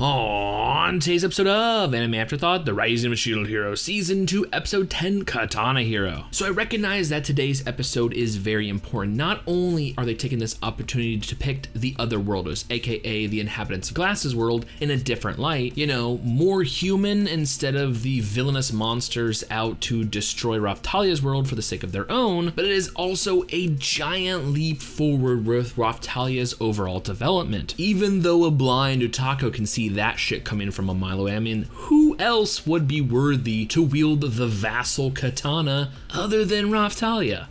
On today's episode of Anime Afterthought, The Rising of a Shield Hero Season 2, Episode 10, Katana Hero. So I recognize that today's episode is very important. Not only are they taking this opportunity to depict the Otherworlders, aka the inhabitants of Glass's world, in a different light, more human instead of the villainous monsters out to destroy Raphtalia's world for the sake of their own, but it is also a giant leap forward with Raphtalia's overall development. Even though a blind otaku can see that shit coming from a mile away, I mean, who else would be worthy to wield the vassal katana other than Raphtalia?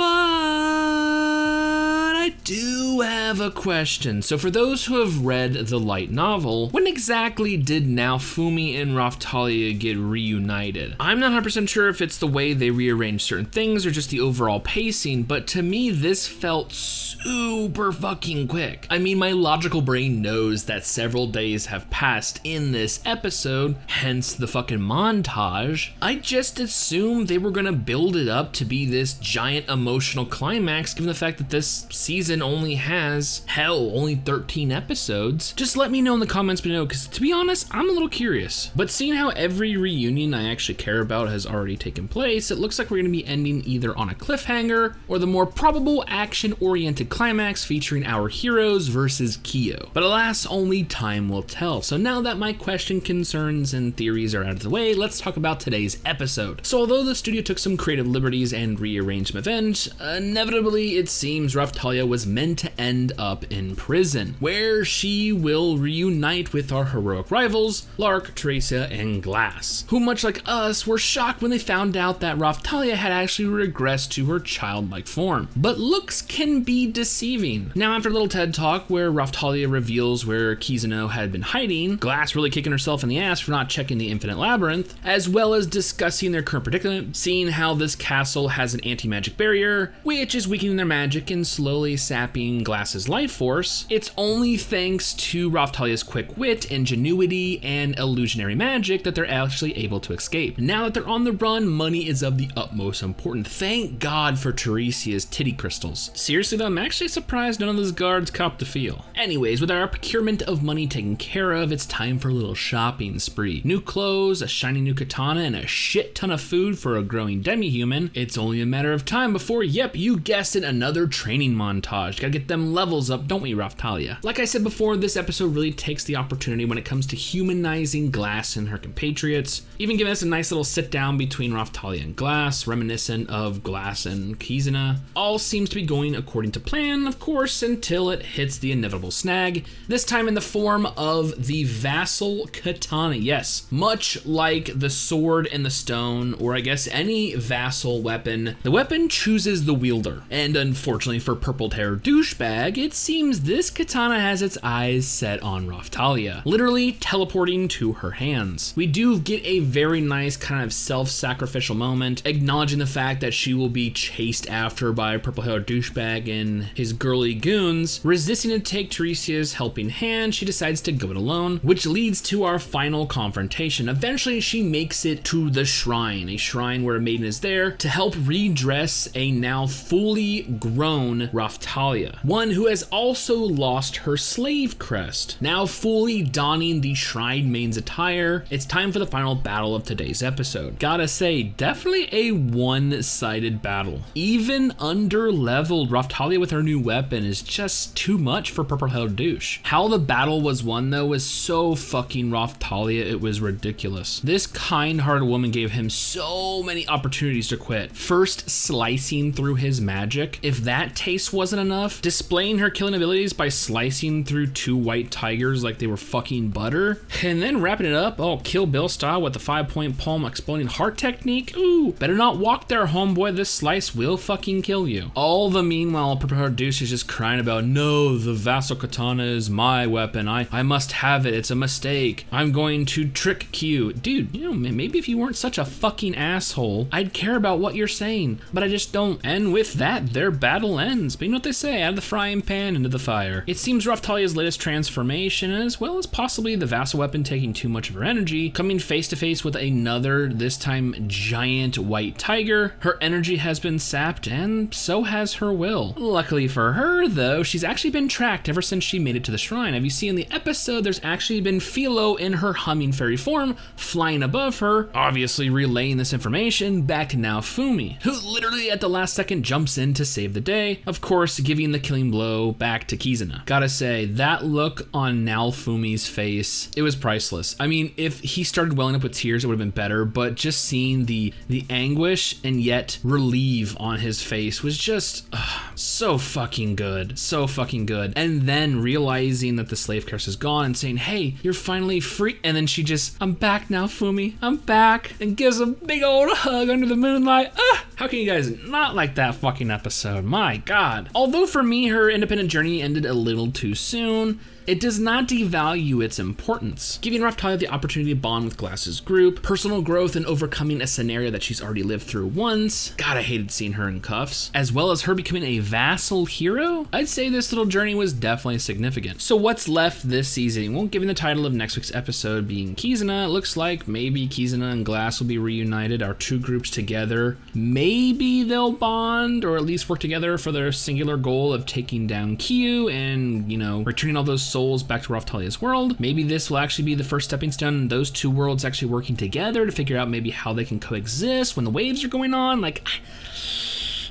I do have a question. So for those who have read the light novel, when exactly did Naofumi and Raphtalia get reunited? I'm not 100% sure if it's the way they rearranged certain things or just the overall pacing, but to me this felt super fucking quick. I mean, my logical brain knows that several days have passed in this episode, hence the fucking montage. I just assumed they were gonna build it up to be this giant emotional climax, given the fact that this season only has, only 13 episodes. Just let me know in the comments below, because to be honest, I'm a little curious. But seeing how every reunion I actually care about has already taken place, it looks like we're going to be ending either on a cliffhanger or the more probable action-oriented climax featuring our heroes versus Kyo. But alas, only time will tell. So now that my question, concerns, and theories are out of the way, let's talk about today's episode. So although the studio took some creative liberties and rearranged some events, inevitably it seems Raphtalia was meant to end up in prison, where she will reunite with our heroic rivals, Lark, Teresa, and Glass, who much like us were shocked when they found out that Raphtalia had actually regressed to her childlike form. But looks can be deceiving. Now after a little TED talk where Raphtalia reveals where Kizuno had been hiding, Glass really kicking herself in the ass for not checking the Infinite Labyrinth, as well as discussing their current predicament, seeing how this castle has an anti-magic barrier, which is weakening their magic and slowly sapping Glass's life force. It's only thanks to Raphtalia's quick wit, ingenuity, and illusionary magic that they're actually able to escape. Now that they're on the run, money is of the utmost importance. Thank God for Teresia's titty crystals. Seriously though, I'm actually surprised none of those guards copped the feel. Anyways, with our procurement of money taken care of, it's time for a little shopping spree. New clothes, a shiny new katana, and a shit ton of food for a growing demi-human. It's only a matter of time before, yep, you guessed it, another training montage. Gotta get them levels up, don't we, Raphtalia? Like I said before, this episode really takes the opportunity when it comes to humanizing Glass and her compatriots, even giving us a nice little sit down between Raphtalia and Glass, reminiscent of Glass and Kizuna. All seems to be going according to plan, of course, until it hits the inevitable snag, this time in the form of the vassal katana. Yes, much like the sword and the stone, or I guess any vassal weapon, the weapon chooses the wielder. And unfortunately for purple-haired douchebag, it seems this katana has its eyes set on Raphtalia, literally teleporting to her hands. We do get a very nice kind of self-sacrificial moment, acknowledging the fact that she will be chased after by purple-haired douchebag and his girly goons. Resisting to take Teresia's helping hand, she decides to go it alone, which leads to our final confrontation. Eventually, she makes it to the shrine, a shrine where a maiden is there to help redress a now fully grown Raphtalia, one who has also lost her slave crest. Now fully donning the shrine maiden's attire, it's time for the final battle of today's episode. Gotta say, definitely a one-sided battle. Even under-leveled Raphtalia with her new weapon is just too much for purple-haired douche. How the battle was won though was so fucking Raphtalia, it was ridiculous. This kind-hearted woman gave him so many opportunities to quit. First, slicing through his magic. If that taste wasn't enough, displaying her killing abilities by slicing through two white tigers like they were fucking butter, and then wrapping it up all Kill Bill style with the 5-point palm exploding heart technique. Ooh, better not walk there, homeboy, this slice will fucking kill you. All the meanwhile, Purple Deuce is just crying about, no, the vassal katana is my weapon, I must have it, it's a mistake, I'm going to trick Q. Dude, maybe if you weren't such a fucking asshole, I'd care about what you're saying, but I just don't. And with that, their battle ends. But you know what they say, out of the frying pan into the fire. It seems Raphtalia's latest transformation, as well as possibly the vassal weapon taking too much of her energy, coming face to face with another, this time giant white tiger, her energy has been sapped and so has her will. Luckily for her though, she's actually been tracked ever since she made it to the shrine. As you see in the episode, there's actually been Philo in her humming fairy form flying above her, obviously relaying this information back to Naofumi, who literally at the last second jumps in to save the day, of course giving the killing blow back to Kizuna. Gotta say, that look on Naofumi's face, it was priceless. I mean, if he started welling up with tears, it would have been better, but just seeing the anguish and yet relief on his face was just so fucking good. So fucking good. And then realizing that the slave curse is gone and saying, hey, you're finally free. And then she just, I'm back now, Fumi. I'm back. And gives a big old hug under the moonlight. How can you guys not like that fucking episode? My God. Although for me, her independent journey ended a little too soon, it does not devalue its importance, giving Raphtalia the opportunity to bond with Glass's group, personal growth and overcoming a scenario that she's already lived through once. God, I hated seeing her in cuffs, as well as her becoming a vassal hero. I'd say this little journey was definitely significant. So what's left this season? Well, given the title of next week's episode being Kizuna, it looks like maybe Kizuna and Glass will be reunited, our two groups together. Maybe they'll bond or at least work together for their singular goal of taking down Kyu and, you know, returning all those souls back to Raphtalia's world. Maybe this will actually be the first stepping stone in those two worlds actually working together to figure out maybe how they can coexist when the waves are going on. Like,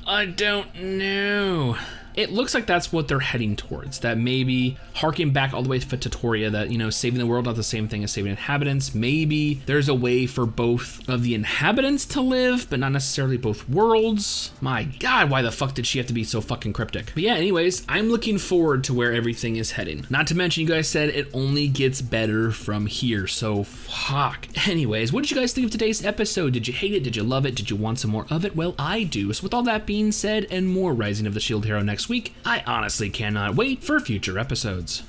I don't know. It looks like that's what they're heading towards, that maybe harking back all the way to Tatoria, that, you know, saving the world not the same thing as saving inhabitants. Maybe there's a way for both of the inhabitants to live, but not necessarily both worlds. My God, why the fuck did she have to be so fucking cryptic? But yeah, anyways, I'm looking forward to where everything is heading. Not to mention, you guys said it only gets better from here, so fuck. Anyways, what did you guys think of today's episode? Did you hate it? Did you love it? Did you want some more of it? Well, I do. So with all that being said and more Rising of the Shield Hero next week, I honestly cannot wait for future episodes.